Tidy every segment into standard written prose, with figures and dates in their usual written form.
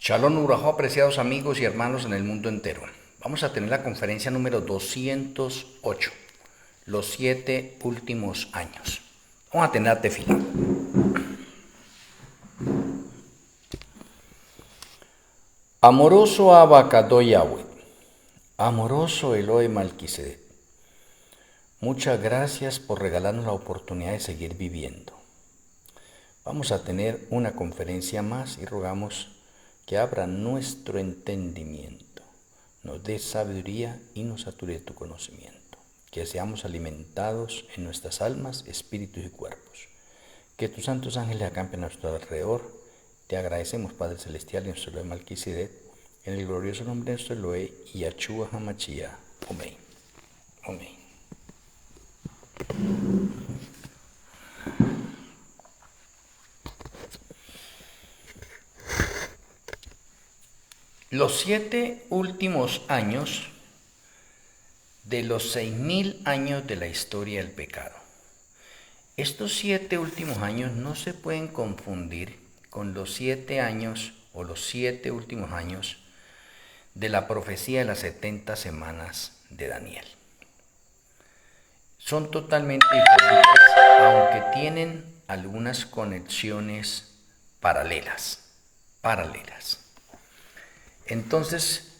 Shalom Urajo, apreciados amigos y hermanos en el mundo entero. Vamos a tener la conferencia número 208, los 7 últimos años. Vamos a tener tefilá. Amoroso Abacado Yahweh, amoroso Elohe Malquisedec, muchas gracias por regalarnos la oportunidad de seguir viviendo. Vamos a tener una conferencia más y rogamos que abra nuestro entendimiento, nos dé sabiduría y nos sature tu conocimiento, que seamos alimentados en nuestras almas, espíritus y cuerpos, que tus santos ángeles acampen a nuestro alrededor. Te agradecemos, Padre Celestial, en nuestro Elohe Malquisedec, en el glorioso nombre de nuestro Elohe, Yahshua HaMashiach. Amén. Amén. Los 7 últimos años de los 6.000 años de la historia del pecado. Estos 7 últimos años no se pueden confundir con los 7 años o los 7 últimos años de la profecía de las 70 semanas de Daniel. Son totalmente diferentes, aunque tienen algunas conexiones paralelas. Entonces,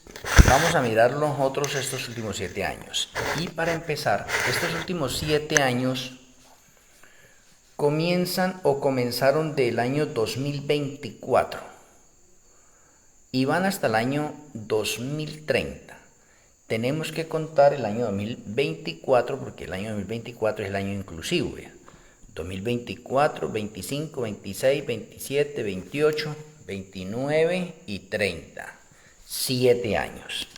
vamos a mirar nosotros estos últimos 7 años. Y para empezar, estos últimos 7 años comenzaron del año 2024 y van hasta el año 2030. Tenemos que contar el año 2024 porque el año 2024 es el año inclusivo. 2024, 25, 26, 27, 28, 29 y 30. 7 años.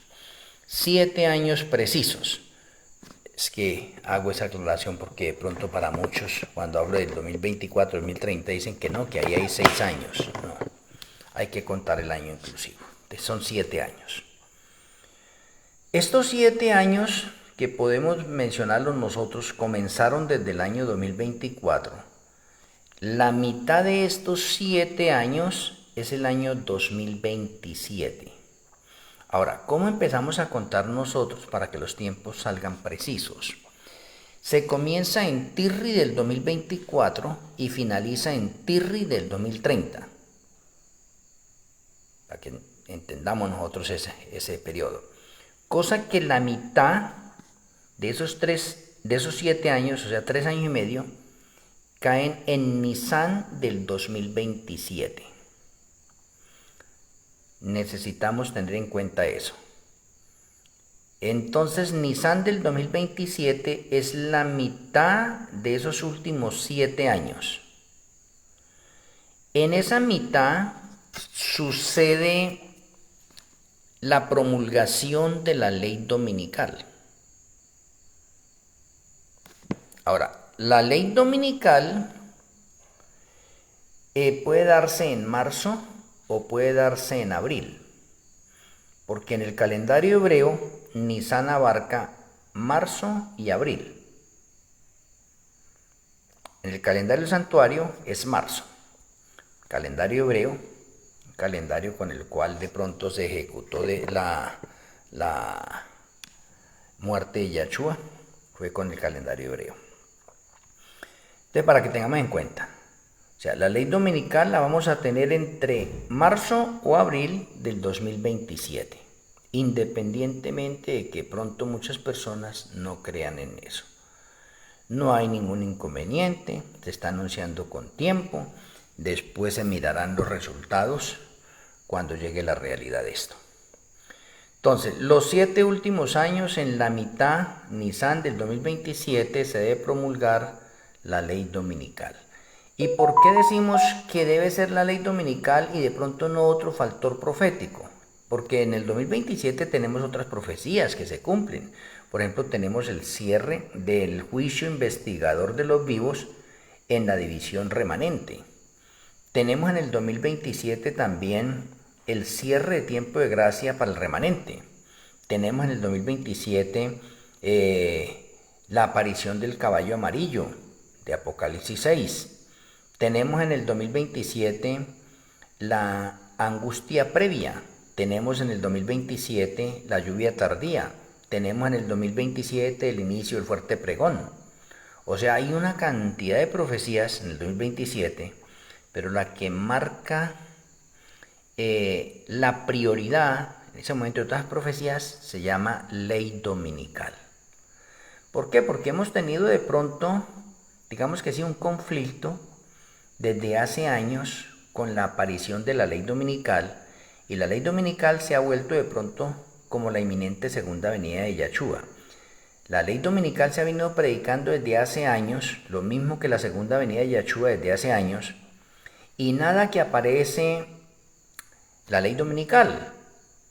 7 años precisos. Es que hago esa aclaración porque de pronto para muchos, cuando hablo del 2024, 2030, dicen que no, que ahí hay 6 años. No, hay que contar el año inclusivo. Son 7 años. Estos 7 años que podemos mencionarlos nosotros comenzaron desde el año 2024. La mitad de estos 7 años es el año 2027. Ahora, ¿cómo empezamos a contar nosotros para que los tiempos salgan precisos? Se comienza en Tirri del 2024 y finaliza en Tirri del 2030. Para que entendamos nosotros ese periodo. Cosa que la mitad de esos 7 años, o sea, 3 años y medio, caen en Nisan del 2027. Necesitamos tener en cuenta eso. Entonces, Nisan del 2027 es la mitad de esos últimos 7 años. En esa mitad sucede la promulgación de la ley dominical. Ahora, la ley dominical puede darse en marzo o puede darse en abril, porque en el calendario hebreo Nisan abarca marzo y abril. En el calendario santuario es marzo. Calendario hebreo, un calendario con el cual de pronto se ejecutó la muerte de Yahshua, fue con el calendario hebreo. Entonces, para que tengamos en cuenta, o sea, la ley dominical la vamos a tener entre marzo o abril del 2027, independientemente de que pronto muchas personas no crean en eso. No hay ningún inconveniente, se está anunciando con tiempo, después se mirarán los resultados cuando llegue la realidad de esto. Entonces, los 7 últimos años, en la mitad, Nisan del 2027, se debe promulgar la ley dominical. ¿Y por qué decimos que debe ser la ley dominical y de pronto no otro factor profético? Porque en el 2027 tenemos otras profecías que se cumplen. Por ejemplo, tenemos el cierre del juicio investigador de los vivos en la división remanente. Tenemos en el 2027 también el cierre de tiempo de gracia para el remanente. Tenemos en el 2027 la aparición del caballo amarillo de Apocalipsis 6. Tenemos en el 2027 la angustia previa. Tenemos en el 2027 la lluvia tardía. Tenemos en el 2027 el inicio del fuerte pregón. O sea, hay una cantidad de profecías en el 2027, pero la que marca la prioridad en ese momento de todas las profecías se llama ley dominical. ¿Por qué? Porque hemos tenido de pronto, digamos que sí, un conflicto desde hace años con la aparición de la ley dominical, y la ley dominical se ha vuelto de pronto como la inminente segunda venida de Yahshua. La ley dominical se ha venido predicando desde hace años, lo mismo que la segunda venida de Yahshua desde hace años, y nada que aparece la ley dominical.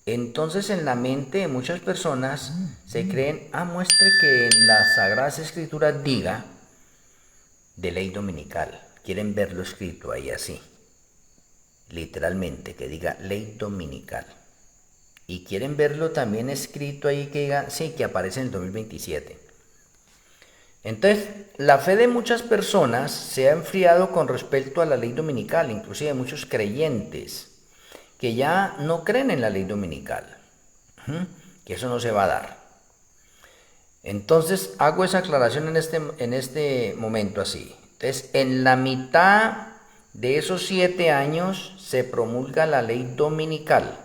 Entonces en la mente de muchas personas se creen, muestre que en las Sagradas Escrituras diga de ley dominical. Quieren verlo escrito ahí así, literalmente, que diga ley dominical. Y quieren verlo también escrito ahí que diga, sí, que aparece en el 2027. Entonces, la fe de muchas personas se ha enfriado con respecto a la ley dominical, inclusive muchos creyentes que ya no creen en la ley dominical, que eso no se va a dar. Entonces, hago esa aclaración en este momento así. Entonces, en la mitad de esos 7 años se promulga la ley dominical.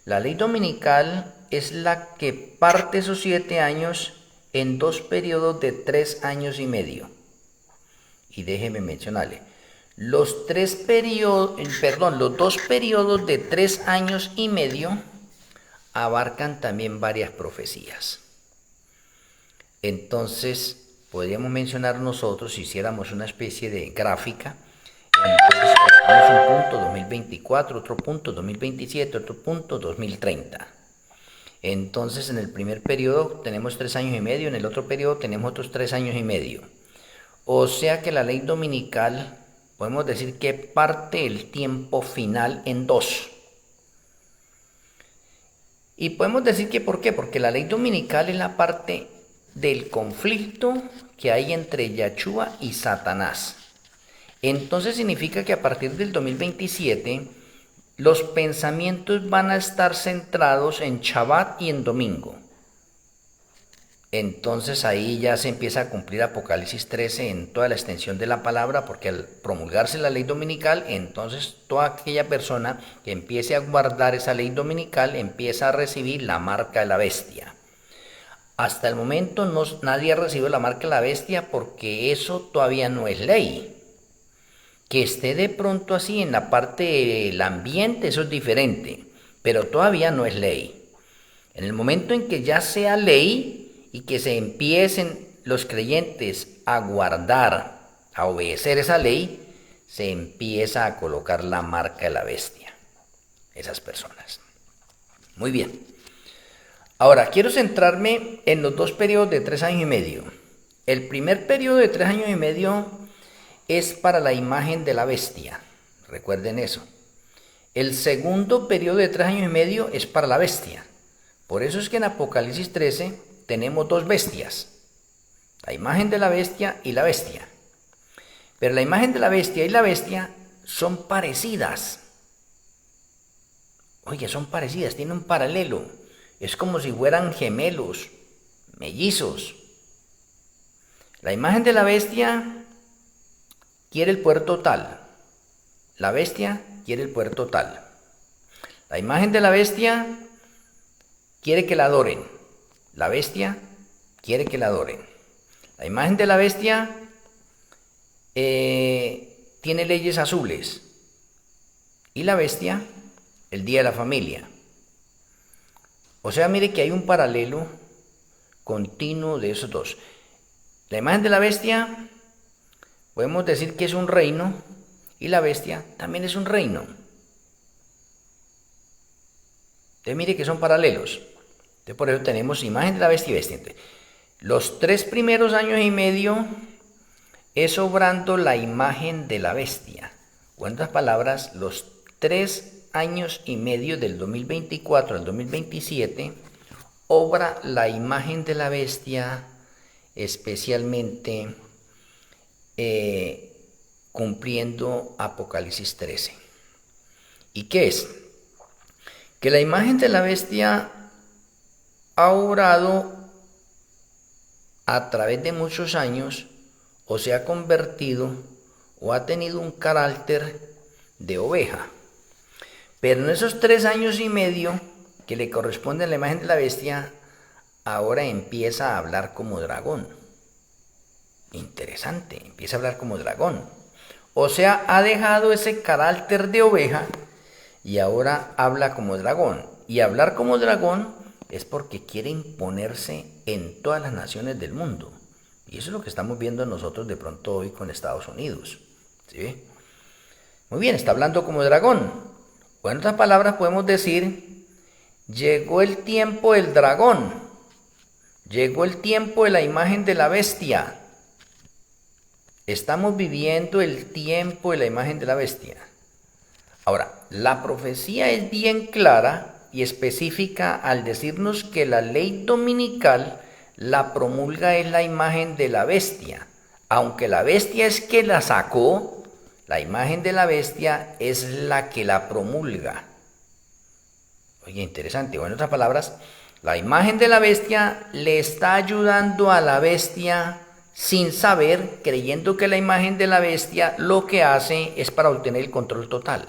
La ley dominical es la que parte esos 7 años en 2 periodos de 3 años y medio. Y déjeme mencionarle, los 2 periodos de 3 años y medio abarcan también varias profecías. Entonces, podríamos mencionar nosotros, si hiciéramos una especie de gráfica, entonces colocamos un punto 2024, otro punto 2027, otro punto 2030. Entonces, en el primer periodo tenemos 3 años y medio, en el otro periodo tenemos otros 3 años y medio. O sea que la ley dominical, podemos decir que parte el tiempo final en 2. Y podemos decir que ¿por qué? Porque la ley dominical es la parte del conflicto que hay entre Yahshua y Satanás. Entonces significa que a partir del 2027 los pensamientos van a estar centrados en Shabbat y en domingo. Entonces ahí ya se empieza a cumplir Apocalipsis 13 en toda la extensión de la palabra, porque al promulgarse la ley dominical, entonces toda aquella persona que empiece a guardar esa ley dominical empieza a recibir la marca de la bestia. Hasta el momento nadie ha recibido la marca de la bestia porque eso todavía no es ley. Que esté de pronto así en la parte del ambiente, eso es diferente, pero todavía no es ley. En el momento en que ya sea ley y que se empiecen los creyentes a guardar, a obedecer esa ley, se empieza a colocar la marca de la bestia, esas personas. Muy bien. Ahora, quiero centrarme en los 2 periodos de 3 años y medio. El primer periodo de 3 años y medio es para la imagen de la bestia. Recuerden eso. El segundo periodo de 3 años y medio es para la bestia. Por eso es que en Apocalipsis 13 tenemos 2 bestias. La imagen de la bestia y la bestia. Pero la imagen de la bestia y la bestia son parecidas. Oye, son parecidas, tienen un paralelo. Es como si fueran gemelos, mellizos. La imagen de la bestia quiere el poder total. La bestia quiere el poder total. La imagen de la bestia quiere que la adoren. La bestia quiere que la adoren. La imagen de la bestia tiene leyes azules. Y la bestia, el día de la familia. O sea, mire que hay un paralelo continuo de esos dos. La imagen de la bestia, podemos decir que es un reino, y la bestia también es un reino. Entonces mire que son paralelos. Entonces por eso tenemos imagen de la bestia y bestia. Entonces, los 3 primeros años y medio es obrando la imagen de la bestia. O en otras palabras, los 3 años y medio del 2024 al 2027 obra la imagen de la bestia, especialmente cumpliendo Apocalipsis 13. ¿Y qué es? Que la imagen de la bestia ha obrado a través de muchos años, o se ha convertido o ha tenido un carácter de oveja. Pero en esos 3 años y medio que le corresponde a la imagen de la bestia, ahora empieza a hablar como dragón. Interesante, empieza a hablar como dragón. O sea, ha dejado ese carácter de oveja y ahora habla como dragón. Y hablar como dragón es porque quiere imponerse en todas las naciones del mundo. Y eso es lo que estamos viendo nosotros de pronto hoy con Estados Unidos. ¿Sí? Muy bien, está hablando como dragón. O en otras palabras podemos decir, llegó el tiempo del dragón. Llegó el tiempo de la imagen de la bestia. Estamos viviendo el tiempo de la imagen de la bestia. Ahora, la profecía es bien clara y específica al decirnos que la ley dominical la promulga es la imagen de la bestia. Aunque la bestia es que la sacó, la imagen de la bestia es la que la promulga. Oye, interesante. O en otras palabras, la imagen de la bestia le está ayudando a la bestia sin saber, creyendo que la imagen de la bestia lo que hace es para obtener el control total.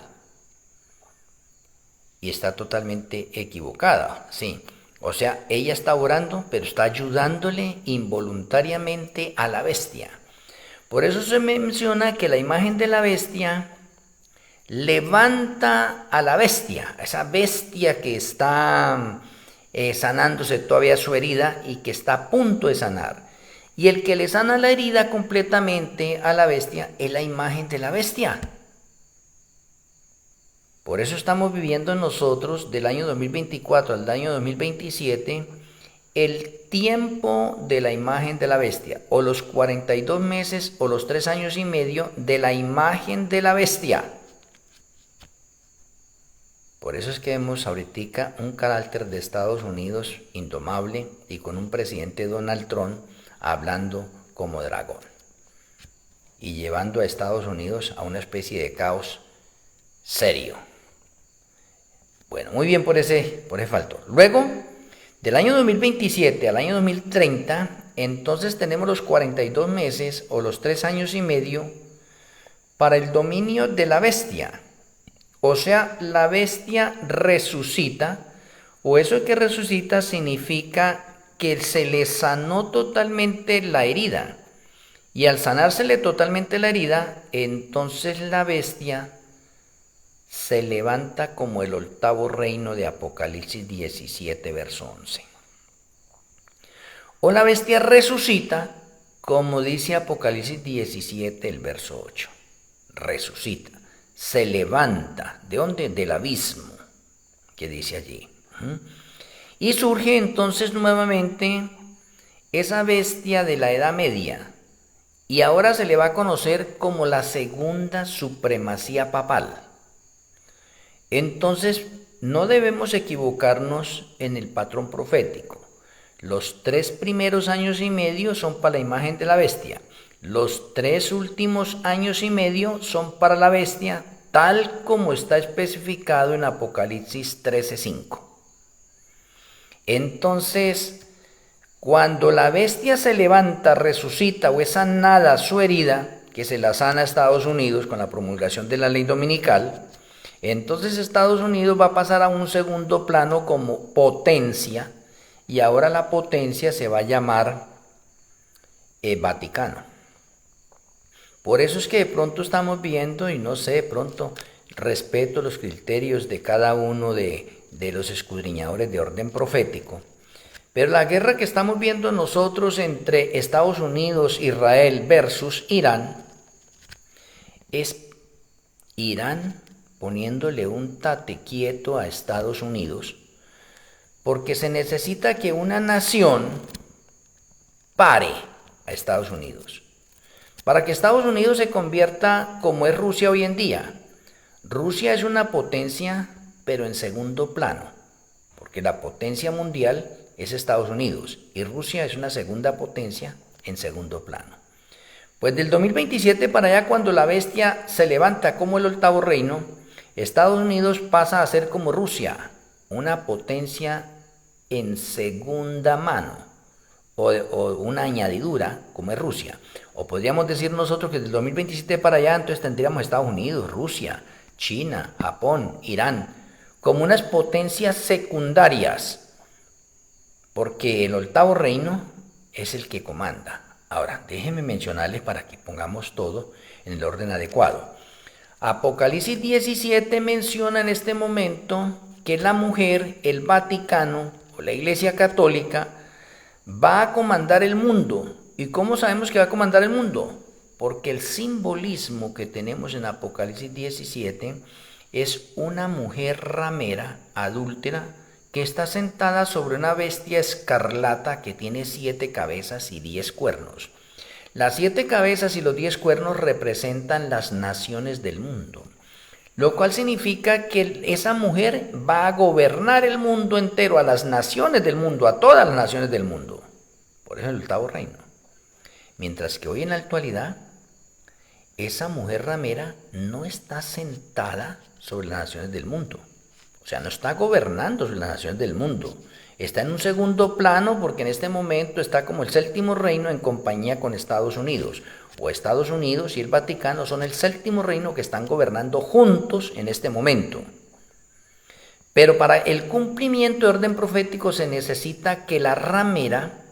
Y está totalmente equivocada, sí. O sea, ella está orando, pero está ayudándole involuntariamente a la bestia. Por eso se menciona que la imagen de la bestia levanta a la bestia, a esa bestia que está sanándose todavía su herida y que está a punto de sanar. Y el que le sana la herida completamente a la bestia es la imagen de la bestia. Por eso estamos viviendo nosotros del año 2024 al año 2027 el tiempo de la imagen de la bestia, o los 42 meses o los 3 años y medio de la imagen de la bestia. Por eso es que vemos ahorita un carácter de Estados Unidos indomable y con un presidente Donald Trump hablando como dragón y llevando a Estados Unidos a una especie de caos serio. Bueno, muy bien por ese factor. Luego, del año 2027 al año 2030, entonces tenemos los 42 meses o los 3 años y medio para el dominio de la bestia. O sea, la bestia resucita, o eso que resucita significa que se le sanó totalmente la herida. Y al sanársele totalmente la herida, entonces la bestia se levanta como el 8º reino de Apocalipsis 17, verso 11. O la bestia resucita, como dice Apocalipsis 17, el verso 8. Resucita, se levanta. ¿De dónde? Del abismo, que dice allí. Y surge entonces nuevamente esa bestia de la Edad Media. Y ahora se le va a conocer como la segunda supremacía papal. Entonces, no debemos equivocarnos en el patrón profético. Los 3 primeros años y medio son para la imagen de la bestia. Los 3 últimos años y medio son para la bestia, tal como está especificado en Apocalipsis 13:5. Entonces, cuando la bestia se levanta, resucita o es sanada su herida, que se la sana a Estados Unidos con la promulgación de la ley dominical, entonces Estados Unidos va a pasar a un segundo plano como potencia, y ahora la potencia se va a llamar Vaticano. Por eso es que de pronto estamos viendo, y no sé, de pronto respeto los criterios de cada uno de los escudriñadores de orden profético, pero la guerra que estamos viendo nosotros entre Estados Unidos, Israel versus Irán, es Irán poniéndole un tate quieto a Estados Unidos, porque se necesita que una nación pare a Estados Unidos, para que Estados Unidos se convierta como es Rusia hoy en día. Rusia es una potencia, pero en segundo plano, porque la potencia mundial es Estados Unidos y Rusia es una segunda potencia en segundo plano. Pues del 2027 para allá, cuando la bestia se levanta como el 8º reino, Estados Unidos pasa a ser como Rusia, una potencia en segunda mano, o una añadidura, como es Rusia. O podríamos decir nosotros que del 2027 para allá, entonces tendríamos Estados Unidos, Rusia, China, Japón, Irán, como unas potencias secundarias, porque el octavo reino es el que comanda. Ahora, déjenme mencionarles para que pongamos todo en el orden adecuado. Apocalipsis 17 menciona en este momento que la mujer, el Vaticano o la Iglesia Católica, va a comandar el mundo. ¿Y cómo sabemos que va a comandar el mundo? Porque el simbolismo que tenemos en Apocalipsis 17 es una mujer ramera, adúltera, que está sentada sobre una bestia escarlata que tiene 7 cabezas y 10 cuernos. Las 7 cabezas y los 10 cuernos representan las naciones del mundo, lo cual significa que esa mujer va a gobernar el mundo entero, a las naciones del mundo, a todas las naciones del mundo. Por eso el octavo reino. Mientras que hoy en la actualidad, esa mujer ramera no está sentada sobre las naciones del mundo. O sea, no está gobernando sobre las naciones del mundo. Está en un segundo plano porque en este momento está como el séptimo reino en compañía con Estados Unidos. O Estados Unidos y el Vaticano son el séptimo reino que están gobernando juntos en este momento. Pero para el cumplimiento de orden profético se necesita que la ramera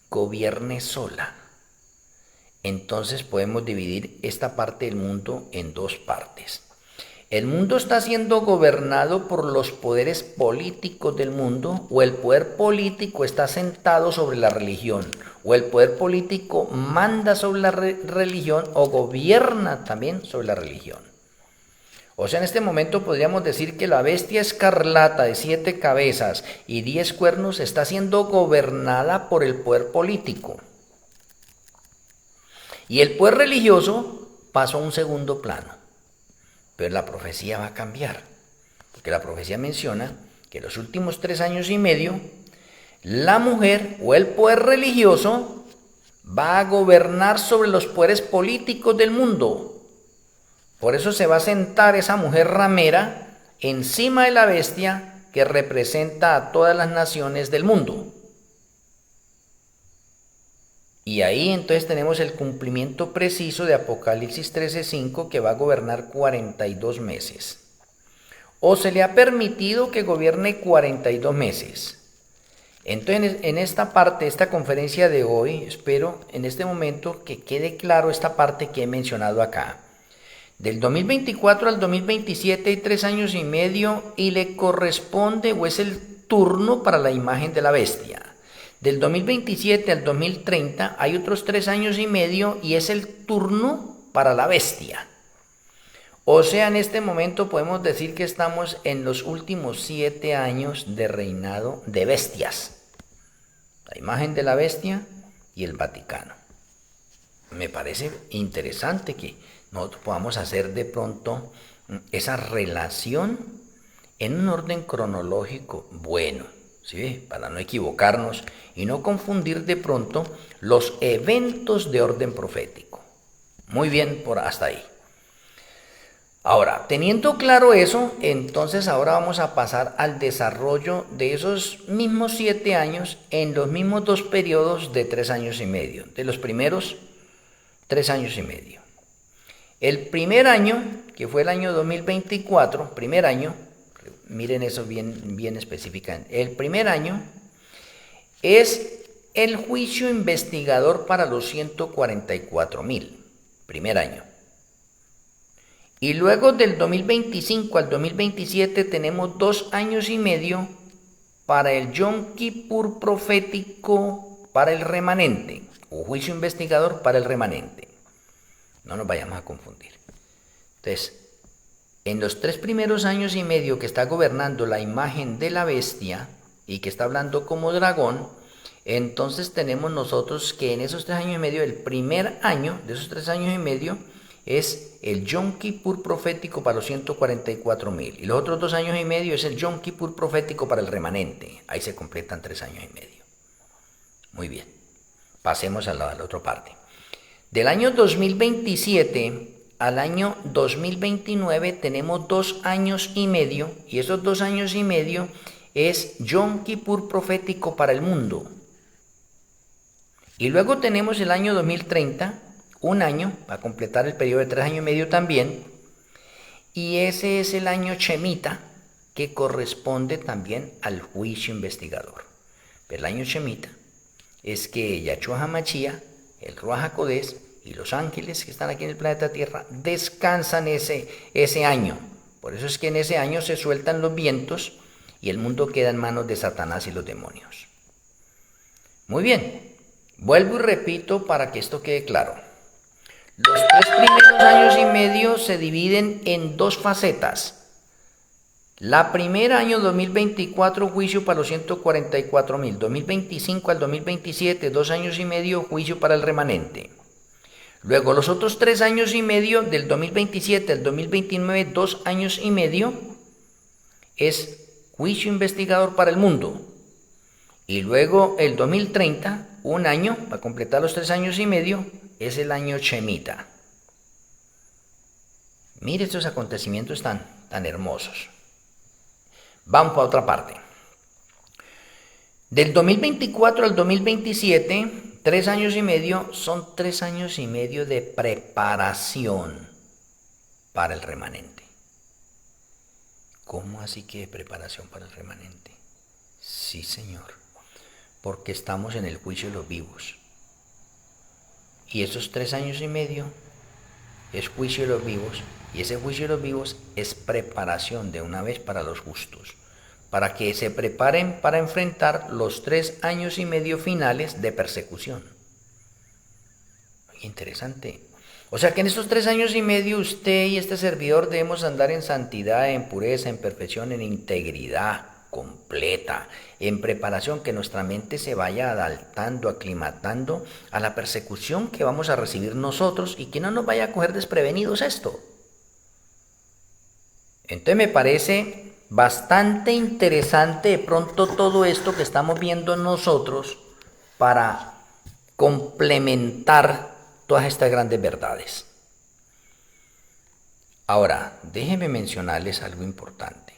gobierne sola. Entonces podemos dividir esta parte del mundo en dos partes. El mundo está siendo gobernado por los poderes políticos del mundo, o el poder político está sentado sobre la religión, o el poder político manda sobre la religión o gobierna también sobre la religión. O sea, en este momento podríamos decir que la bestia escarlata de 7 cabezas y 10 cuernos está siendo gobernada por el poder político. Y el poder religioso pasó a un segundo plano. Pero la profecía va a cambiar, porque la profecía menciona que en los últimos 3 años y medio, la mujer o el poder religioso va a gobernar sobre los poderes políticos del mundo. Por eso se va a sentar esa mujer ramera encima de la bestia que representa a todas las naciones del mundo. Y ahí entonces tenemos el cumplimiento preciso de Apocalipsis 13:5, que va a gobernar 42 meses. O se le ha permitido que gobierne 42 meses. Entonces en esta parte, esta conferencia de hoy, espero en este momento que quede claro esta parte que he mencionado acá. Del 2024 al 2027 hay 3 años y medio y le corresponde o es el turno para la imagen de la bestia. Del 2027 al 2030 hay otros 3 años y medio y es el turno para la bestia. O sea, en este momento podemos decir que estamos en los últimos 7 años de reinado de bestias. La imagen de la bestia y el Vaticano. Me parece interesante que nosotros podamos hacer de pronto esa relación en un orden cronológico bueno. ¿Sí? Para no equivocarnos y no confundir de pronto los eventos de orden profético. Muy bien, por hasta ahí. Ahora, teniendo claro eso, entonces ahora vamos a pasar al desarrollo de esos mismos 7 años en los mismos 2 periodos de 3 años y medio, de los primeros 3 años y medio. El primer año, que fue el año 2024, primer año, miren eso bien específicamente. El primer año es el juicio investigador para los 144,000. Primer año. Y luego del 2025 al 2027 tenemos 2 años y medio para el Yom Kippur profético para el remanente. O juicio investigador para el remanente. No nos vayamos a confundir. Entonces, en los 3 primeros años y medio que está gobernando la imagen de la bestia y que está hablando como dragón, entonces tenemos nosotros que en esos 3 años y medio, el primer año de esos 3 años y medio es el Yom Kippur profético para los 144,000. Y los otros 2 años y medio es el Yom Kippur profético para el remanente. Ahí se completan 3 años y medio. Muy bien. Pasemos a la otra parte. Del año 2027 al año 2029 tenemos 2 años y medio, y esos 2 años y medio es Yom Kippur profético para el mundo. Y luego tenemos el año 2030, un año, para completar el periodo de 3 años y medio también, y ese es el año Shemitah, que corresponde también al juicio investigador. Pero el año Shemitah es que Yahshua HaMashiach, el Ruach HaKodesh y los ángeles que están aquí en el planeta Tierra descansan ese año. Por eso es que en ese año se sueltan los vientos y el mundo queda en manos de Satanás y los demonios. Muy bien, vuelvo y repito para que esto quede claro. Los 3 primeros años y medio se dividen en 2 facetas. La primera, año 2024, juicio para los 144,000. 2025 al 2027, 2 años y medio, juicio para el remanente. Luego los otros 3 años y medio, del 2027 al 2029, 2 años y medio, es juicio investigador para el mundo. Y luego el 2030, un año, para completar los 3 años y medio, es el año Shemitah. Mire estos acontecimientos tan hermosos. Vamos para otra parte. Del 2024 al 2027, 3 años y medio, son 3 años y medio de preparación para el remanente. ¿Cómo así que de preparación para el remanente? Sí, señor, porque estamos en el juicio de los vivos. Y esos 3 años y medio es juicio de los vivos, y ese juicio de los vivos es preparación de una vez para los justos, para que se preparen para enfrentar los 3 años y medio finales de persecución. Interesante. O sea que en estos 3 años y medio usted y este servidor debemos andar en santidad, en pureza, en perfección, en integridad completa, en preparación, que nuestra mente se vaya adaptando, aclimatando a la persecución que vamos a recibir nosotros y que no nos vaya a coger desprevenidos esto. Entonces me parece bastante interesante de pronto todo esto que estamos viendo nosotros para complementar todas estas grandes verdades. Ahora, déjenme mencionarles algo importante.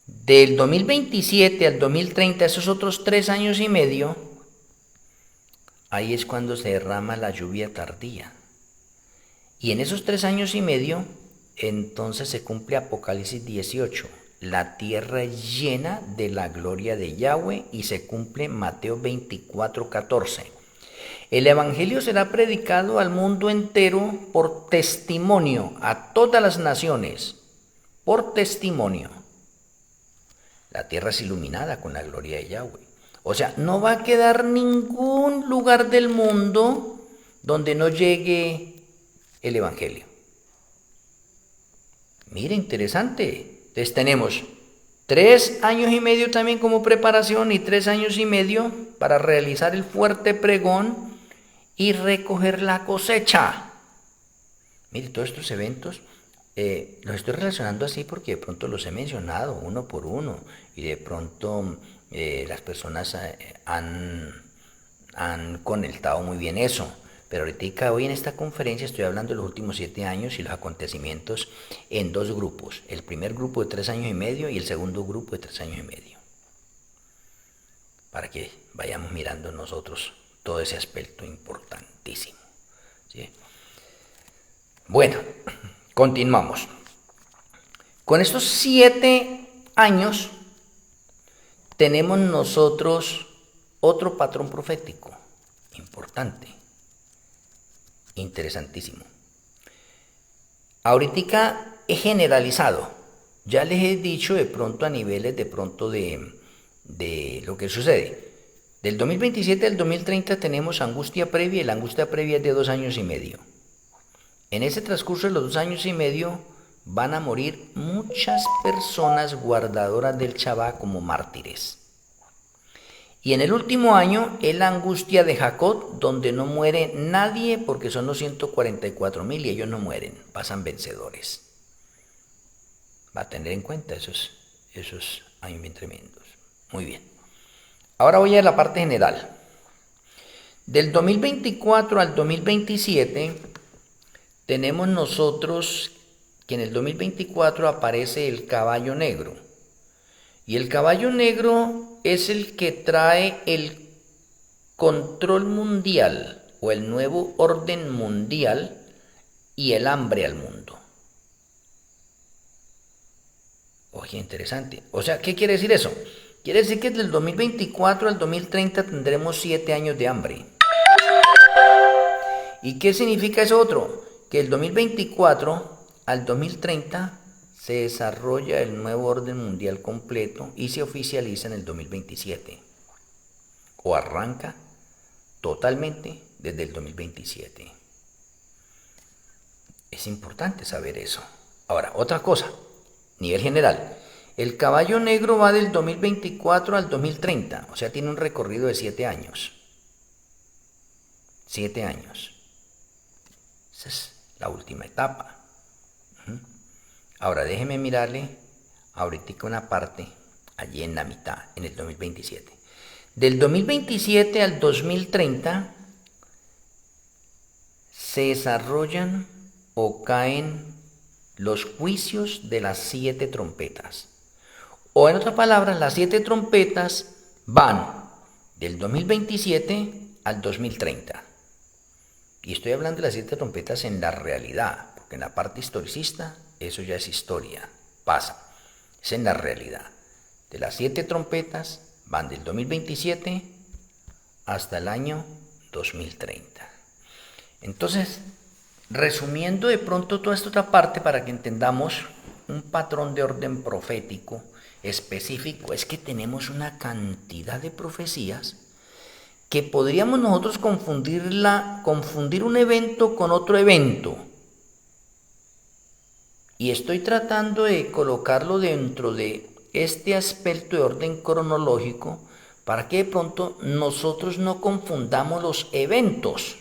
Del 2027 al 2030, esos otros 3 años y medio, ahí es cuando se derrama la lluvia tardía. Y en esos 3 años y medio, entonces se cumple Apocalipsis 18. La tierra es llena de la gloria de Yahweh, y se cumple Mateo 24:14. El evangelio será predicado al mundo entero por testimonio a todas las naciones, por testimonio. La tierra es iluminada con la gloria de Yahweh. O sea, no va a quedar ningún lugar del mundo donde no llegue el evangelio. Mire, interesante. Entonces tenemos 3 años y medio también como preparación, y 3 años y medio para realizar el fuerte pregón y recoger la cosecha. Mire, todos estos eventos los estoy relacionando así porque de pronto los he mencionado uno por uno, y de pronto las personas han conectado muy bien eso. Pero ahorita, hoy en esta conferencia, estoy hablando de los últimos 7 años y los acontecimientos en 2 grupos. El primer grupo de 3 años y medio y el segundo grupo de 3 años y medio. Para que vayamos mirando nosotros todo ese aspecto importantísimo, ¿sí? Bueno, continuamos. Con estos 7 años tenemos nosotros otro patrón profético importante. Interesantísimo. Ahorita he generalizado, ya les he dicho de pronto a niveles de pronto de lo que sucede. Del 2027 al 2030 tenemos angustia previa, y la angustia previa es de 2 años y medio. En ese transcurso de los 2 años y medio van a morir muchas personas guardadoras del Shabbat como mártires. Y en el último año es la angustia de Jacob, donde no muere nadie, porque son los 144,000 y ellos no mueren, pasan vencedores. Va a tener en cuenta esos años bien tremendos. Muy bien. Ahora voy a la parte general. Del 2024 al 2027 tenemos nosotros que en el 2024 aparece el caballo negro. Y el caballo negro es el que trae el control mundial o el nuevo orden mundial y el hambre al mundo. Oye, interesante. O sea, ¿qué quiere decir eso? Quiere decir que del 2024 al 2030 tendremos 7 años de hambre. ¿Y qué significa eso otro? Que del 2024 al 2030 se desarrolla el nuevo orden mundial completo y se oficializa en el 2027. O arranca totalmente desde el 2027. Es importante saber eso. Ahora, otra cosa, nivel general. El caballo negro va del 2024 al 2030, o sea, tiene un recorrido de 7 años. 7 años. Esa es la última etapa. Ahora, déjeme mirarle ahorita una parte allí en la mitad, en el 2027. Del 2027 al 2030 se desarrollan o caen los juicios de las 7 trompetas. O en otras palabras, las 7 trompetas van del 2027 al 2030. Y estoy hablando de las 7 trompetas en la realidad, porque en la parte historicista eso ya es historia, pasa. Es en la realidad. De las 7 trompetas van del 2027 hasta el año 2030. Entonces, resumiendo de pronto toda esta otra parte para que entendamos un patrón de orden profético específico, es que tenemos una cantidad de profecías que podríamos nosotros confundir un evento con otro evento. Y estoy tratando de colocarlo dentro de este aspecto de orden cronológico para que de pronto nosotros no confundamos los eventos,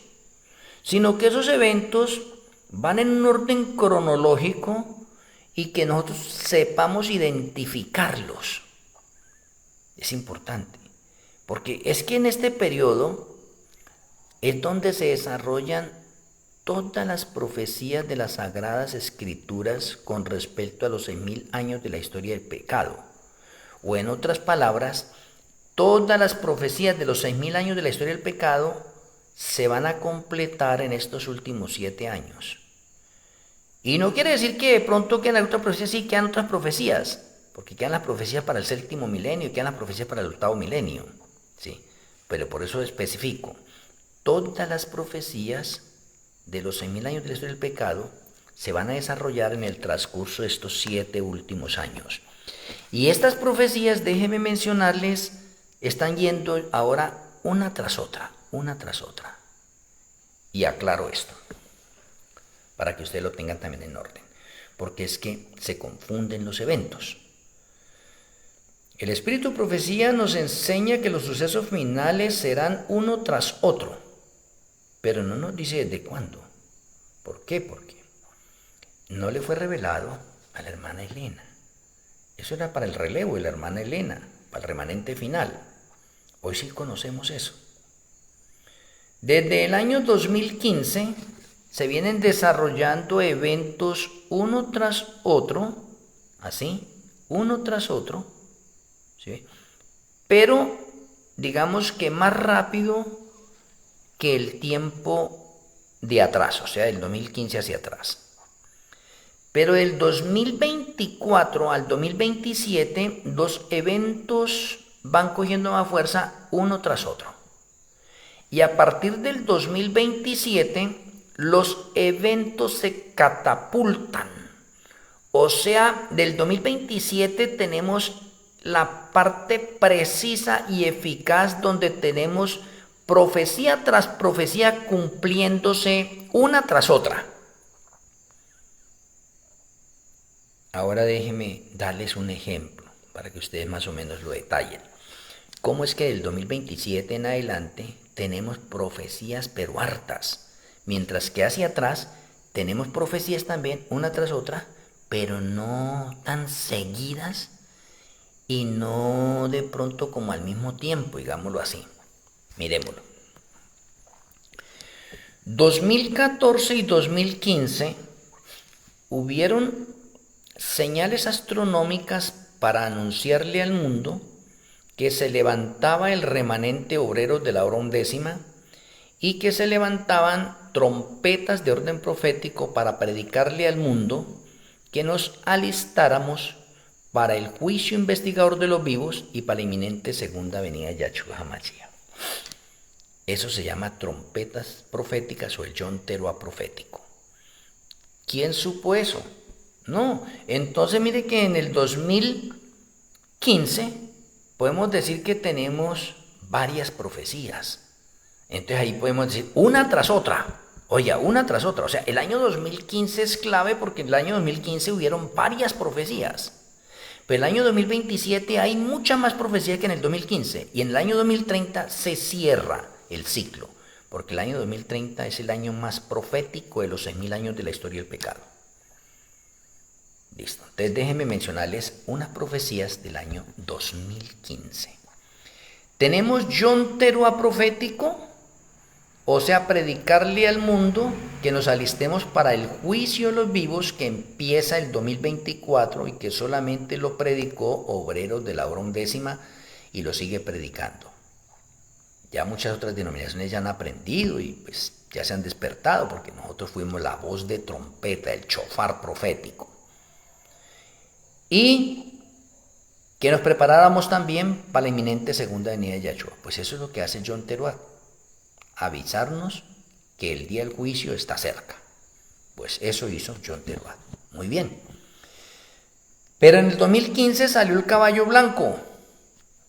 sino que esos eventos van en un orden cronológico y que nosotros sepamos identificarlos. Es importante, porque es que en este periodo es donde se desarrollan todas las profecías de las Sagradas Escrituras con respecto a los 6000 años de la historia del pecado. O en otras palabras, todas las profecías de los 6000 años de la historia del pecado se van a completar en estos últimos 7 años. Y no quiere decir que de pronto quedan otras profecías, sí quedan otras profecías, porque quedan las profecías para el 7º milenio y quedan las profecías para el 8º milenio, ¿sí? Pero por eso especifico, todas las profecías de los 6000 años de la historia del pecado se van a desarrollar en el transcurso de estos 7 últimos años. Y estas profecías, déjenme mencionarles, están yendo ahora una tras otra. Y aclaro esto, para que ustedes lo tengan también en orden, porque es que se confunden los eventos. El espíritu de profecía nos enseña que los sucesos finales serán uno tras otro, pero no nos dice desde cuándo. ¿Por qué? Porque no le fue revelado a la hermana Elena. Eso era para el relevo de la hermana Elena, para el remanente final. Hoy sí conocemos eso. Desde el año 2015 se vienen desarrollando eventos uno tras otro, así, uno tras otro, ¿sí? Pero digamos que más rápido que el tiempo de atrás, o sea, del 2015 hacia atrás. Pero del 2024 al 2027, los eventos van cogiendo más fuerza uno tras otro. Y a partir del 2027, los eventos se catapultan. O sea, del 2027 tenemos la parte precisa y eficaz donde tenemos profecía tras profecía cumpliéndose una tras otra. Ahora déjenme darles un ejemplo para que ustedes más o menos lo detallen. ¿Cómo es que del 2027 en adelante tenemos profecías pero hartas? Mientras que hacia atrás tenemos profecías también una tras otra, pero no tan seguidas y no de pronto como al mismo tiempo, digámoslo así. Miremoslo. 2014 y 2015 hubieron señales astronómicas para anunciarle al mundo que se levantaba el remanente obrero de la hora undécima y que se levantaban trompetas de orden profético para predicarle al mundo que nos alistáramos para el juicio investigador de los vivos y para la inminente segunda venida de Yahshua HaMashiach. Eso se llama trompetas proféticas o el Yom Teruah profético. ¿Quién supo eso? No. Entonces mire que en el 2015 podemos decir que tenemos varias profecías. Entonces ahí podemos decir una tras otra. Oye, una tras otra. O sea, el año 2015 es clave porque en el año 2015 hubieron varias profecías. Pero el año 2027 hay mucha más profecía que en el 2015. Y en el año 2030 se cierra el ciclo. Porque el año 2030 es el año más profético de los 6.000 años de la historia del pecado. Listo. Entonces déjenme mencionarles unas profecías del año 2015. Tenemos Yom Teruah profético, o sea, predicarle al mundo que nos alistemos para el juicio de los vivos que empieza el 2024 y que solamente lo predicó obreros de la hora undécima y lo sigue predicando. Ya muchas otras denominaciones ya han aprendido y pues ya se han despertado porque nosotros fuimos la voz de trompeta, el chofar profético. Y que nos preparáramos también para la inminente segunda venida de Yahshua. Pues eso es lo que hace Yom Teruah, avisarnos que el día del juicio está cerca. Pues eso hizo Yom Teruah. Muy bien. Pero en el 2015 salió el caballo blanco.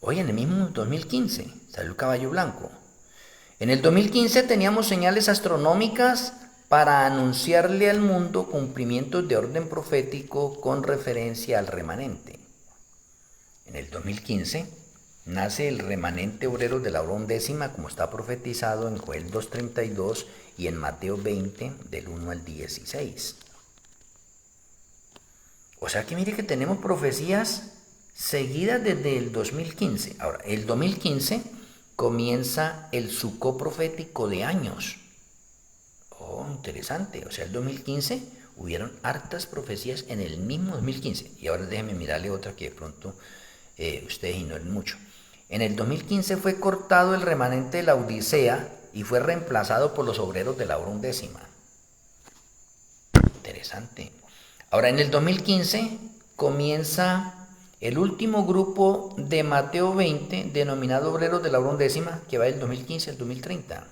Oye, en el mismo 2015 salió el caballo blanco. En el 2015 teníamos señales astronómicas para anunciarle al mundo cumplimientos de orden profético con referencia al remanente. En el 2015 nace el remanente obrero de la hora undécima, como está profetizado en Joel 2:32 y en Mateo 20, del 1 al 16. O sea que mire que tenemos profecías seguidas desde el 2015. Ahora, el 2015 comienza el Sukkot profético de años. Oh, interesante. O sea, el 2015 hubieron hartas profecías en el mismo 2015. Y ahora déjenme mirarle otra que de pronto ustedes ignoren mucho. En el 2015 fue cortado el remanente de la Odisea y fue reemplazado por los obreros de la hora undécima. Interesante. Ahora, en el 2015 comienza el último grupo de Mateo 20, denominado obreros de la hora undécima, que va del 2015 al 2030.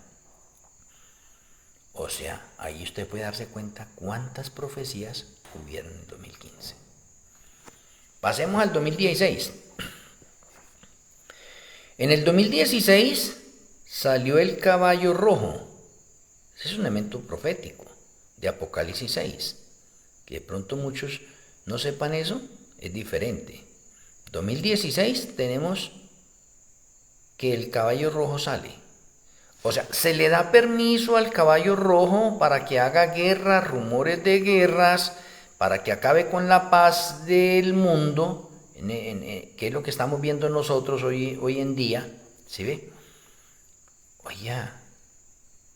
O sea, ahí usted puede darse cuenta cuántas profecías hubieron en el 2015. Pasemos al 2016. En el 2016 salió el caballo rojo. Ese es un evento profético de Apocalipsis 6. Que de pronto muchos no sepan eso, es diferente. 2016 tenemos que el caballo rojo sale. O sea, se le da permiso al caballo rojo para que haga guerra, rumores de guerras, para que acabe con la paz del mundo, que es lo que estamos viendo nosotros hoy en día. ¿Sí ve? Oye,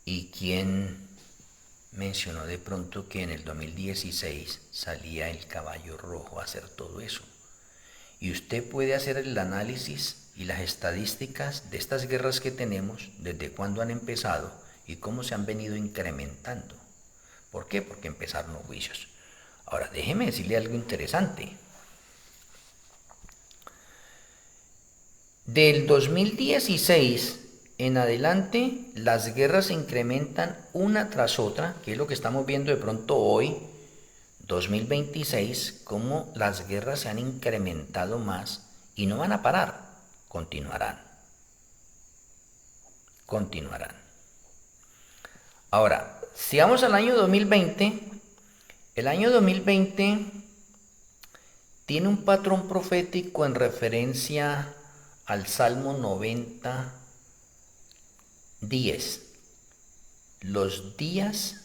¿y quién mencionó de pronto que en el 2016 salía el caballo rojo a hacer todo eso? Y usted puede hacer el análisis y las estadísticas de estas guerras que tenemos, desde cuándo han empezado y cómo se han venido incrementando. ¿Por qué? Porque empezaron los juicios. Ahora, déjeme decirle algo interesante. Del 2016 en adelante, las guerras se incrementan una tras otra, que es lo que estamos viendo de pronto hoy, 2026, cómo las guerras se han incrementado más y no van a parar, continuarán. Ahora, si vamos al año 2020, el año 2020 tiene un patrón profético en referencia al Salmo 90, 10. Los días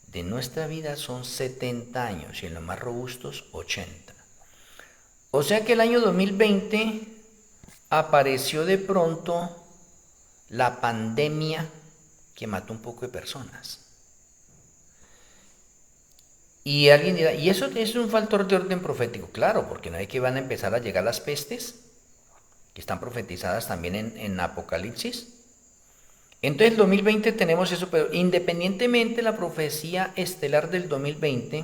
de nuestra vida son 70 años y en los más robustos 80. O sea que el año 2020 apareció de pronto la pandemia que mató un poco de personas. Y alguien dirá, ¿y eso es un factor de orden profético? Claro, porque no hay que van a empezar a llegar las pestes, que están profetizadas también en Apocalipsis. Entonces el 2020 tenemos eso, pero independientemente la profecía estelar del 2020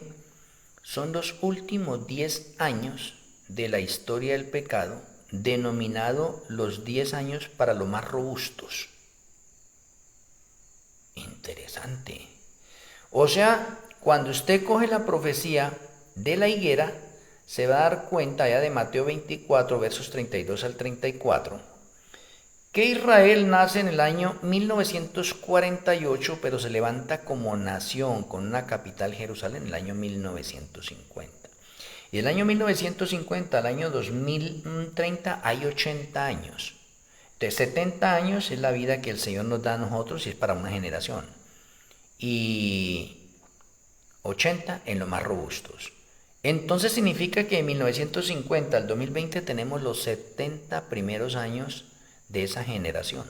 son los últimos 10 años de la historia del pecado, denominado los 10 años para los más robustos. Interesante. O sea, cuando usted coge la profecía de la higuera, se va a dar cuenta ya de Mateo 24, versos 32 al 34, que Israel nace en el año 1948, pero se levanta como nación con una capital Jerusalén en el año 1950. Y del año 1950 al año 2030 hay 80 años. Entonces 70 años es la vida que el Señor nos da a nosotros y es para una generación. Y 80 en los más robustos. Entonces significa que de 1950 al 2020 tenemos los 70 primeros años de esa generación,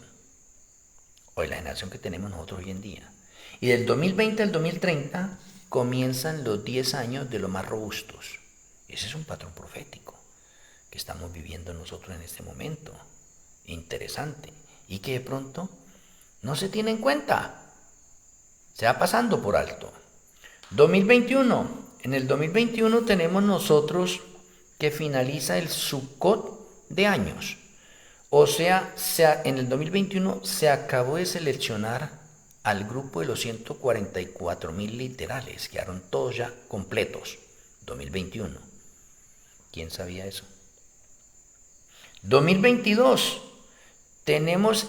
o de la generación que tenemos nosotros hoy en día. Y del 2020 al 2030 comienzan los 10 años de los más robustos. Ese es un patrón profético que estamos viviendo nosotros en este momento. Interesante. Y que de pronto no se tiene en cuenta. Se va pasando por alto. 2021. En el 2021 tenemos nosotros que finaliza el Sukkot de años. O sea, en el 2021 se acabó de seleccionar al grupo de los 144,000 literales. Quedaron todos ya completos. 2021. ¿Quién sabía eso? 2022. Tenemos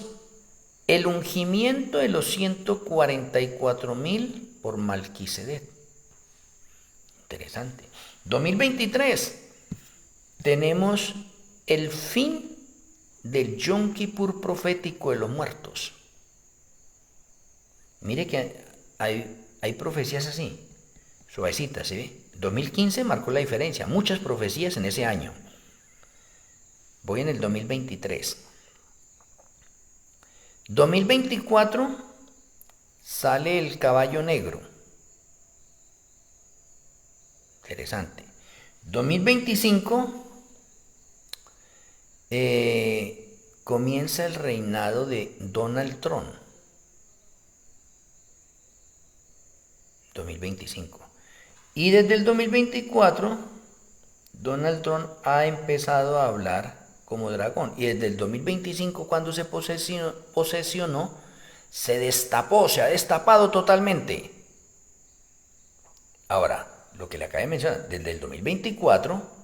el ungimiento de los 144,000 por Malquisedec. Interesante. 2023. Tenemos el fin del Yom Kippur profético de los muertos. Mire que hay profecías así, suavecitas, ¿sí ve? 2015 marcó la diferencia, muchas profecías en ese año. Voy en el 2023. 2024 sale el caballo negro. Interesante. 2025 comienza el reinado de Donald Trump. 2025. Y desde el 2024, Donald Trump ha empezado a hablar como dragón. Y desde el 2025, cuando se posesionó, se destapó, se ha destapado totalmente. Ahora, lo que le acabé de mencionar, desde el 2024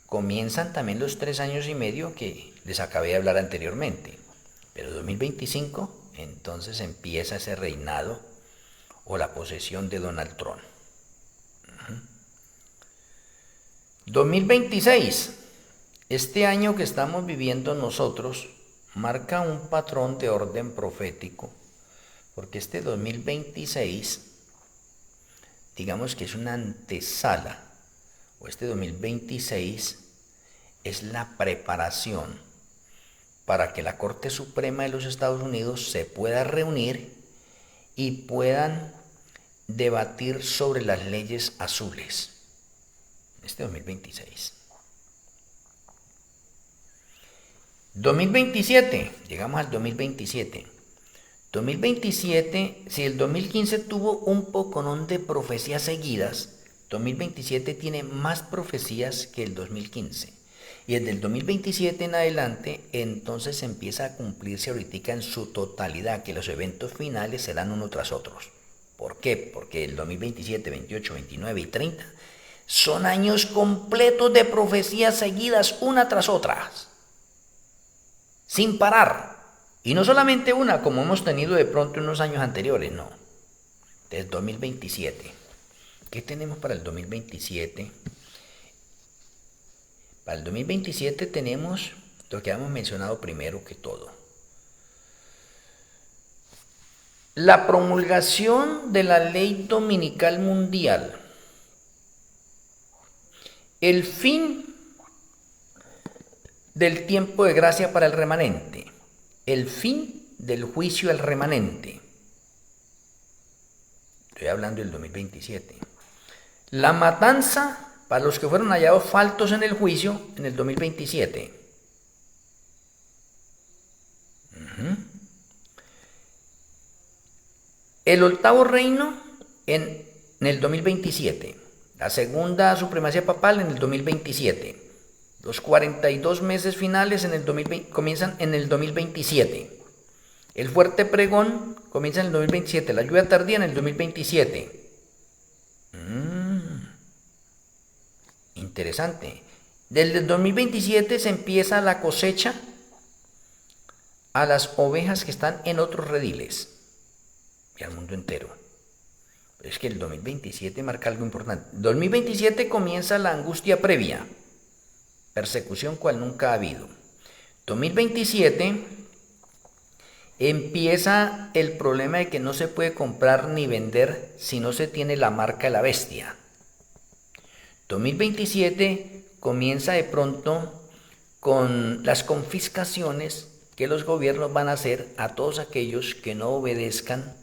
comienzan también los 3 años y medio que les acabé de hablar anteriormente. Pero 2025, entonces empieza ese reinado o la posesión de Donald Trump. 2026, este año que estamos viviendo nosotros, marca un patrón de orden profético, porque este 2026, digamos que es una antesala, o este 2026 es la preparación para que la Corte Suprema de los Estados Unidos se pueda reunir y puedan debatir sobre las leyes azules. Este 2026. 2027, llegamos al 2027. 2027, si el 2015 tuvo un poconón de profecías seguidas, 2027 tiene más profecías que el 2015. Y desde el 2027 en adelante, entonces empieza a cumplirse ahorita en su totalidad, que los eventos finales serán uno tras otros. ¿Por qué? Porque el 2027, 28, 29 y 30 son años completos de profecías seguidas una tras otra, sin parar. Y no solamente una, como hemos tenido de pronto en unos años anteriores, no. Desde 2027. ¿Qué tenemos para el 2027? Para el 2027 tenemos lo que hemos mencionado primero que todo. La promulgación de la ley dominical mundial. El fin del tiempo de gracia para el remanente. El fin del juicio al remanente. Estoy hablando del 2027. La matanza para los que fueron hallados faltos en el juicio en el 2027. El octavo reino en el 2027. La segunda supremacía papal en el 2027. Los 42 meses finales en el 2020, comienzan en el 2027. El fuerte pregón comienza en el 2027. La lluvia tardía en el 2027. Interesante. Desde el 2027 se empieza la cosecha a las ovejas que están en otros rediles y al mundo entero. Pero es que el 2027 marca algo importante. 2027 comienza la angustia previa, persecución cual nunca ha habido. 2027 empieza el problema de que no se puede comprar ni vender si no se tiene la marca de la bestia. 2027 comienza de pronto con las confiscaciones que los gobiernos van a hacer a todos aquellos que no obedezcan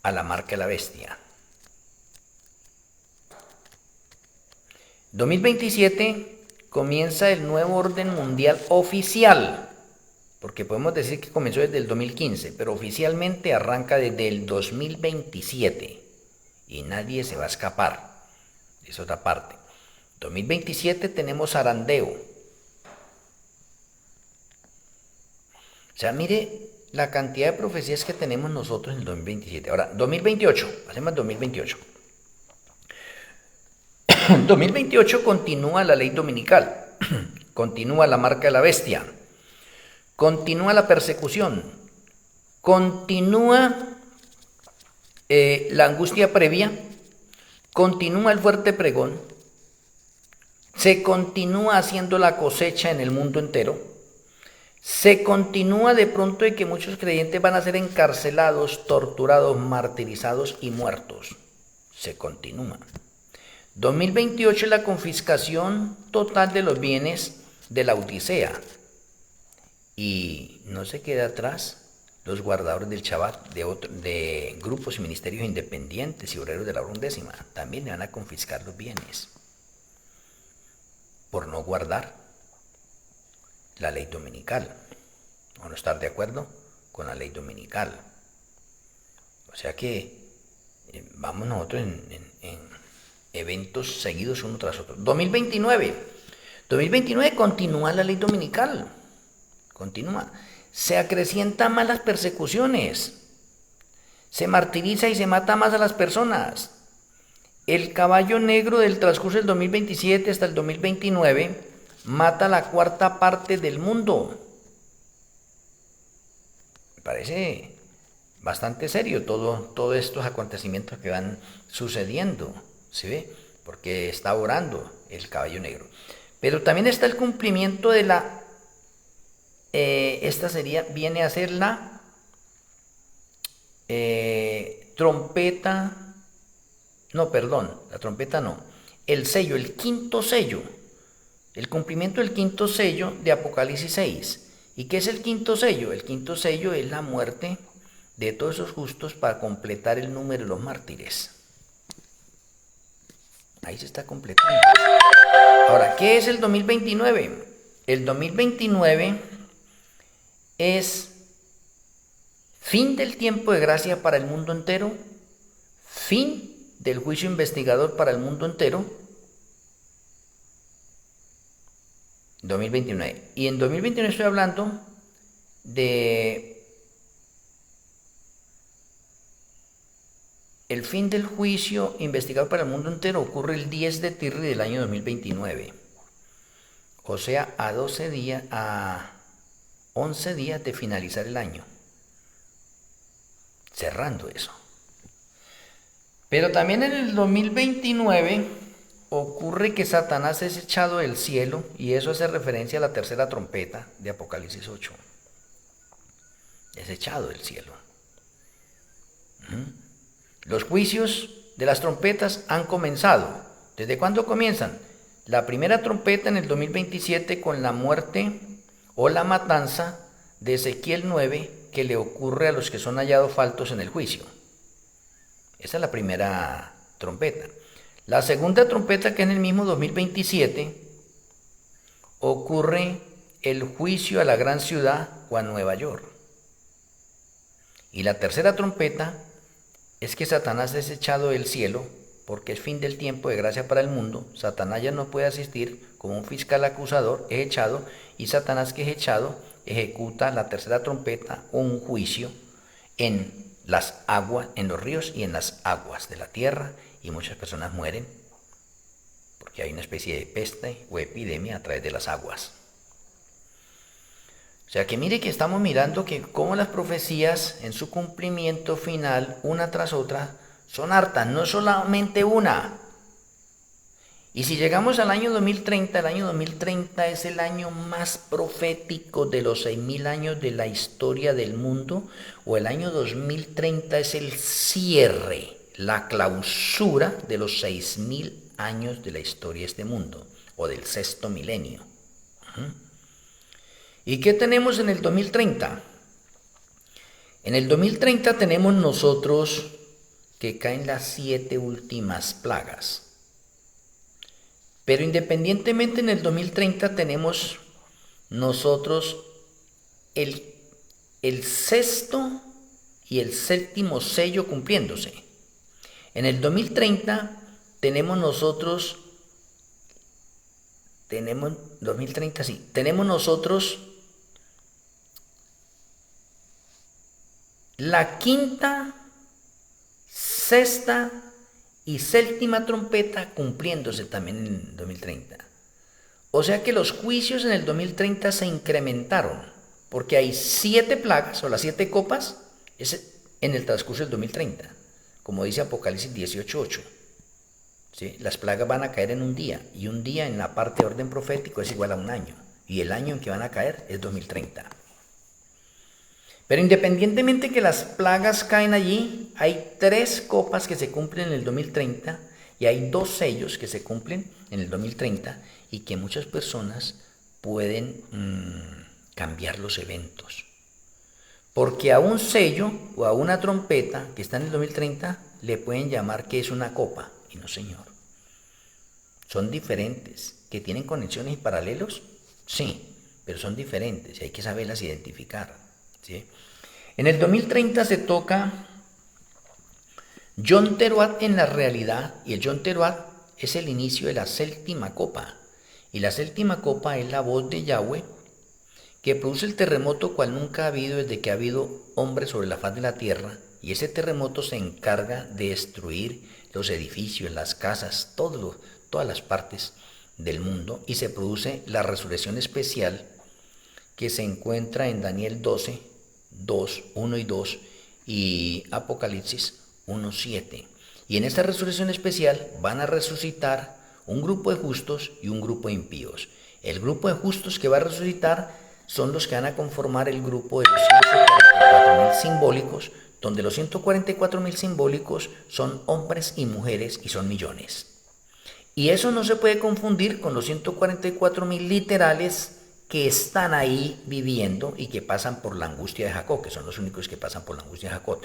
a la marca de la bestia. 2027 comienza el nuevo orden mundial oficial, porque podemos decir que comenzó desde el 2015, pero oficialmente arranca desde el 2027 y nadie se va a escapar. Es otra parte. 2027 tenemos Arandeo. O sea, mire la cantidad de profecías que tenemos nosotros en el 2027. Ahora, 2028, hacemos 2028. 2028 continúa la ley dominical, continúa la marca de la bestia, continúa la persecución, continúa la angustia previa, continúa el fuerte pregón, se continúa haciendo la cosecha en el mundo entero, se continúa de pronto de que muchos creyentes van a ser encarcelados, torturados, martirizados y muertos. Se continúa. 2028 es la confiscación total de los bienes de la Odisea. Y no se queda atrás los guardadores del Shabbat de grupos y ministerios independientes y obreros de la hora undécima. También le van a confiscar los bienes por no guardar la ley dominical o no estar de acuerdo con la ley dominical. O sea que vamos nosotros en eventos seguidos uno tras otro. 2029 continúa la ley dominical, continúa. Se acrecientan más las persecuciones, se martiriza y se mata más a las personas. El caballo negro del transcurso del 2027 hasta el 2029 mata la cuarta parte del mundo. Me parece bastante serio todos estos acontecimientos que van sucediendo, ¿sí ve? Porque está orando el caballo negro. Pero también está el cumplimiento de la viene a ser la trompeta, no, perdón, la trompeta no, el sello, el quinto sello, el cumplimiento del quinto sello de Apocalipsis 6. ¿Y qué es el quinto sello? El quinto sello es la muerte de todos esos justos para completar el número de los mártires. Ahí se está completando. Ahora, ¿qué es el 2029? El 2029 es fin del tiempo de gracia para el mundo entero, fin del juicio investigador para el mundo entero, 2029. Y en 2029 estoy hablando de el fin del juicio investigado para el mundo entero. Ocurre el 10 de Tirri del año 2029. O sea, a 11 días de finalizar el año. Cerrando eso. Pero también en el 2029 ocurre que Satanás es echado del cielo, y eso hace referencia a la tercera trompeta de Apocalipsis 8. Es echado del cielo. Los juicios de las trompetas han comenzado. ¿Desde cuándo comienzan? La primera trompeta en el 2027 con la muerte o la matanza de Ezequiel 9, que le ocurre a los que son hallados faltos en el juicio. Esa es la primera trompeta. La segunda trompeta, que en el mismo 2027, ocurre el juicio a la gran ciudad o a Nueva York. Y la tercera trompeta es que Satanás es echado del cielo, porque es fin del tiempo de gracia para el mundo. Satanás ya no puede asistir como un fiscal acusador, es echado, y Satanás, que es echado, ejecuta la tercera trompeta o un juicio en las aguas, en los ríos y en las aguas de la tierra, y muchas personas mueren porque hay una especie de peste o epidemia a través de las aguas. O sea que mire que estamos mirando que cómo las profecías en su cumplimiento final, una tras otra, son hartas, no solamente una. Y si llegamos al año 2030, el año 2030 es el año más profético de los 6.000 años de la historia del mundo, o el año 2030 es el cierre, la clausura de los 6.000 años de la historia de este mundo, o del sexto milenio. ¿Y qué tenemos en el 2030? En el 2030 tenemos nosotros que caen las 7 últimas plagas. Pero independientemente, en el 2030 tenemos nosotros el sexto y el séptimo sello cumpliéndose. En el 2030 tenemos nosotros, tenemos nosotros la quinta, sexta y séptima trompeta cumpliéndose también en el 2030. O sea que los juicios en el 2030 se incrementaron, porque hay 7 plagas o las 7 copas en el transcurso del 2030, como dice Apocalipsis 18:8. ¿Sí? Las plagas van a caer en un día, y un día en la parte de orden profético es igual a un año, y el año en que van a caer es 2030. Pero independientemente que las plagas caen allí, hay 3 copas que se cumplen en el 2030 y hay 2 sellos que se cumplen en el 2030, y que muchas personas pueden cambiar los eventos. Porque a un sello o a una trompeta que está en el 2030 le pueden llamar que es una copa, y no, señor. Son diferentes. ¿Que tienen conexiones y paralelos? Sí, pero son diferentes y hay que saberlas identificar. ¿Sí? En el 2030 se toca Yom Teruat en la realidad, y el Yom Teruat es el inicio de la séptima copa, y la séptima copa es la voz de Yahweh, que produce el terremoto cual nunca ha habido desde que ha habido hombres sobre la faz de la tierra, y ese terremoto se encarga de destruir los edificios, las casas, todas las partes del mundo, y se produce la resurrección especial que se encuentra en Daniel 12, 2, 1 y 2 y Apocalipsis 1:7. Y en esta resurrección especial van a resucitar un grupo de justos y un grupo de impíos. El grupo de justos que va a resucitar son los que van a conformar el grupo de los 144.000 simbólicos, donde los 144.000 simbólicos son hombres y mujeres y son millones. Y eso no se puede confundir con los 144.000 literales que están ahí viviendo y que pasan por la angustia de Jacob, que son los únicos que pasan por la angustia de Jacob.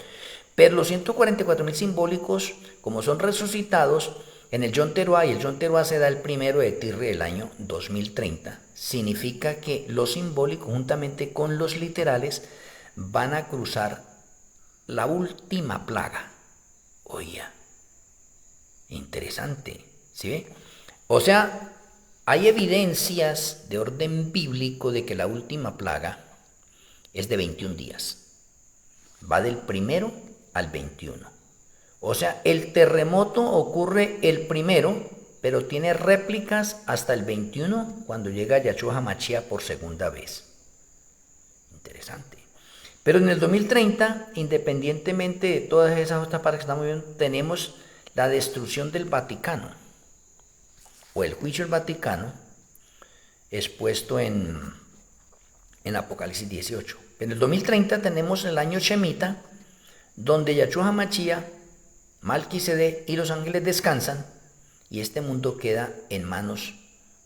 Pero los 144.000 simbólicos, como son resucitados en el Yom Teruah, y el Yom Teruah se da el 1 de Tirri del año 2030, significa que los simbólicos, juntamente con los literales, van a cruzar la última plaga. Oiga, interesante, ¿sí ve? O sea, hay evidencias de orden bíblico de que la última plaga es de 21 días. Va del 1 al 21. O sea, el terremoto ocurre el 1, pero tiene réplicas hasta el 21, cuando llega Yahshua HaMashiach por segunda vez. Interesante. Pero en el 2030, independientemente de todas esas otras partes que estamos viendo, tenemos la destrucción del Vaticano, o el juicio del Vaticano, expuesto en Apocalipsis 18. En el 2030 tenemos el año Shemitah, donde Yahshua HaMashiach, Malquisedec y los ángeles descansan, y este mundo queda en manos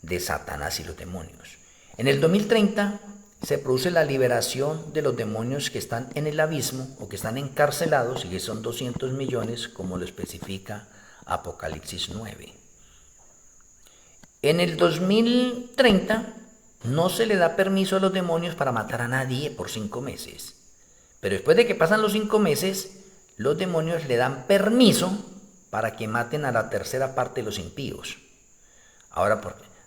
de Satanás y los demonios. En el 2030 se produce la liberación de los demonios que están en el abismo o que están encarcelados, y que son 200 millones, como lo especifica Apocalipsis 9. En el 2030 no se le da permiso a los demonios para matar a nadie por 5 meses. Pero después de que pasan los 5 meses, los demonios le dan permiso para que maten a la tercera parte de los impíos. Ahora,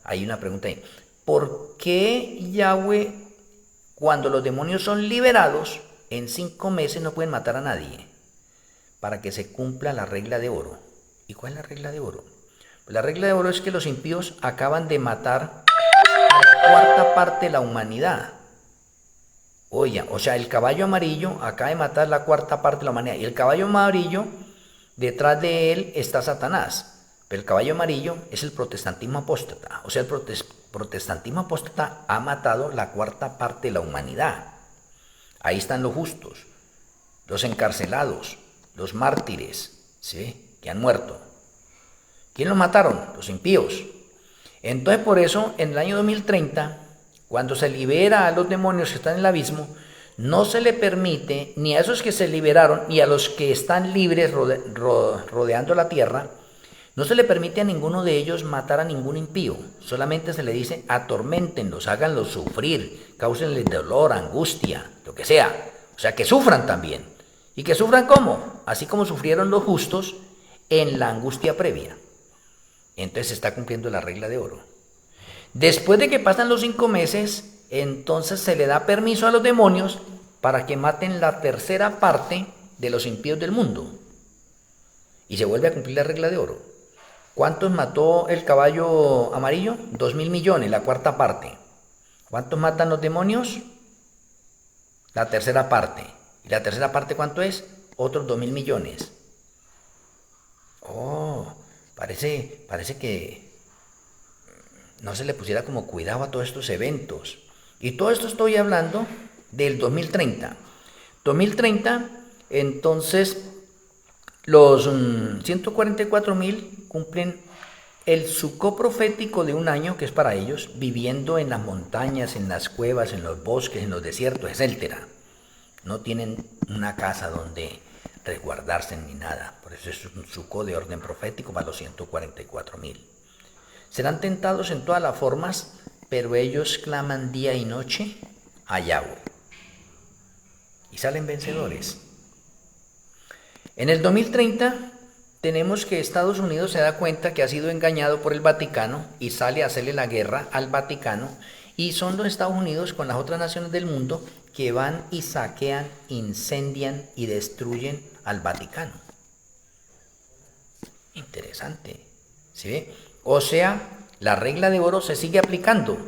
hay una pregunta ahí. ¿Por qué Yahweh, cuando los demonios son liberados, en 5 meses no pueden matar a nadie? Para que se cumpla la regla de oro. ¿Y cuál es la regla de oro? Pues la regla de oro es que los impíos acaban de matar a la cuarta parte de la humanidad. Oye, o sea, el caballo amarillo acaba de matar la cuarta parte de la humanidad. Y el caballo amarillo, detrás de él está Satanás. Pero el caballo amarillo es el protestantismo apóstata. O sea, el protestantismo apóstata ha matado la cuarta parte de la humanidad. Ahí están los justos, los encarcelados, los mártires, ¿sí?, que han muerto. ¿Quién los mataron? Los impíos. Entonces, por eso, en el año 2030, cuando se libera a los demonios que están en el abismo, no se le permite ni a esos que se liberaron, ni a los que están libres rodeando la tierra, no se le permite a ninguno de ellos matar a ningún impío. Solamente se le dice: atorméntenlos, háganlos sufrir, cáusenles dolor, angustia, lo que sea. O sea, que sufran también. ¿Y que sufran cómo? Así como sufrieron los justos en la angustia previa. Entonces se está cumpliendo la regla de oro. Después de que pasan los 5 meses, entonces se le da permiso a los demonios para que maten la tercera parte de los impíos del mundo. Y se vuelve a cumplir la regla de oro. ¿Cuántos mató el caballo amarillo? 2.000 millones, la cuarta parte. ¿Cuántos matan los demonios? La tercera parte. ¿Y la tercera parte cuánto es? Otros 2.000 millones. Oh, parece que no se le pusiera como cuidado a todos estos eventos. Y todo esto estoy hablando del 2030. 2030, entonces, los 144.000 cumplen el sucó profético de un año, que es para ellos, viviendo en las montañas, en las cuevas, en los bosques, en los desiertos, etc. No tienen una casa donde resguardarse ni nada. Por eso es un sucó de orden profético para los 144.000. Serán tentados en todas las formas, pero ellos claman día y noche a Yahweh. Y salen vencedores. En el 2030 tenemos que Estados Unidos se da cuenta que ha sido engañado por el Vaticano y sale a hacerle la guerra al Vaticano, y son los Estados Unidos con las otras naciones del mundo que van y saquean, incendian y destruyen al Vaticano. Interesante, ¿sí ve? O sea, la regla de oro se sigue aplicando.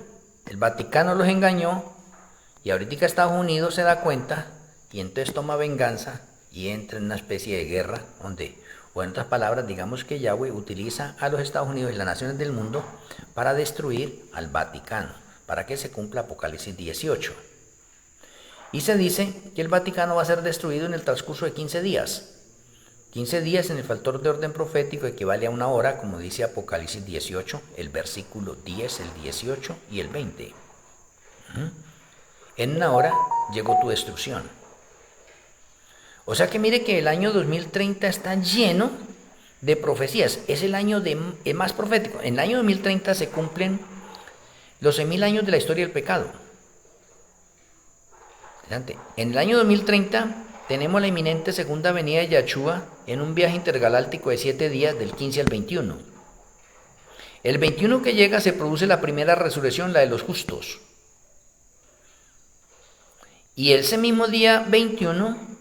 El Vaticano los engañó y ahorita Estados Unidos se da cuenta y entonces toma venganza y entra en una especie de guerra donde, o en otras palabras, digamos que Yahweh utiliza a los Estados Unidos y las naciones del mundo para destruir al Vaticano, para que se cumpla Apocalipsis 18. Y se dice que el Vaticano va a ser destruido en el transcurso de 15 días. 15 días en el factor de orden profético equivale a una hora, como dice Apocalipsis 18, el versículo 10, el 18 y el 20. En una hora llegó tu destrucción. O sea que mire que el año 2030 está lleno de profecías. Es el año más profético. En el año 2030 se cumplen los 6.000 años de la historia del pecado. En el año 2030 tenemos la inminente segunda venida de Yahshua en un viaje intergaláctico de 7 días, del 15 al 21. El 21 que llega se produce la primera resurrección, la de los justos. Y ese mismo día 21,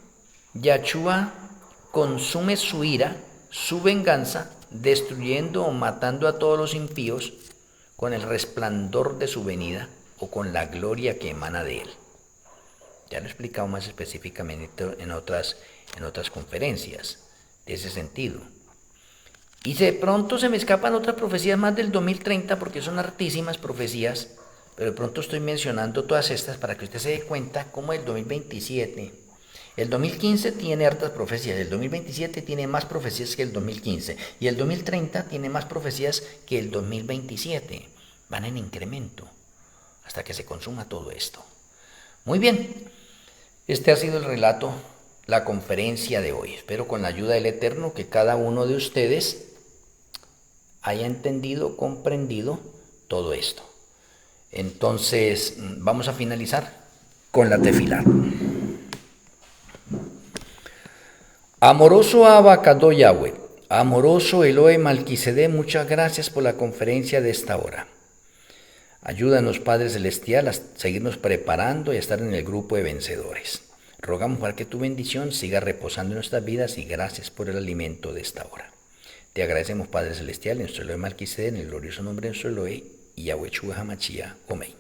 Yahshua consume su ira, su venganza, destruyendo o matando a todos los impíos con el resplandor de su venida o con la gloria que emana de él. Ya lo he explicado más específicamente en otras conferencias de ese sentido. Y de pronto se me escapan otras profecías más del 2030 porque son hartísimas profecías, pero de pronto estoy mencionando todas estas para que usted se dé cuenta cómo el 2027, el 2015 tiene hartas profecías, el 2027 tiene más profecías que el 2015 y el 2030 tiene más profecías que el 2027. Van en incremento hasta que se consuma todo esto. Muy bien, este ha sido el relato, la conferencia de hoy. Espero con la ayuda del Eterno que cada uno de ustedes haya entendido, comprendido todo esto. Entonces, vamos a finalizar con la tefilá. Amoroso Abacadó Yahweh, amoroso Elohe Malquisedé, muchas gracias por la conferencia de esta hora. Ayúdanos, Padre Celestial, a seguirnos preparando y a estar en el grupo de vencedores. Rogamos para que tu bendición siga reposando en nuestras vidas y gracias por el alimento de esta hora. Te agradecemos, Padre Celestial, en nuestro Elohe Malquisedé, en el glorioso nombre de nuestro Elohe, y Yahweh Yeshua HaMashiach. Amén.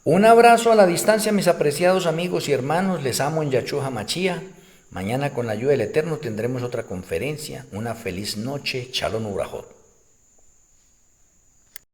Un abrazo a la distancia, mis apreciados amigos y hermanos. Les amo en Yahshua HaMashiach. Mañana, con la ayuda del Eterno, tendremos otra conferencia. Una feliz noche. Shalom Ubrajot.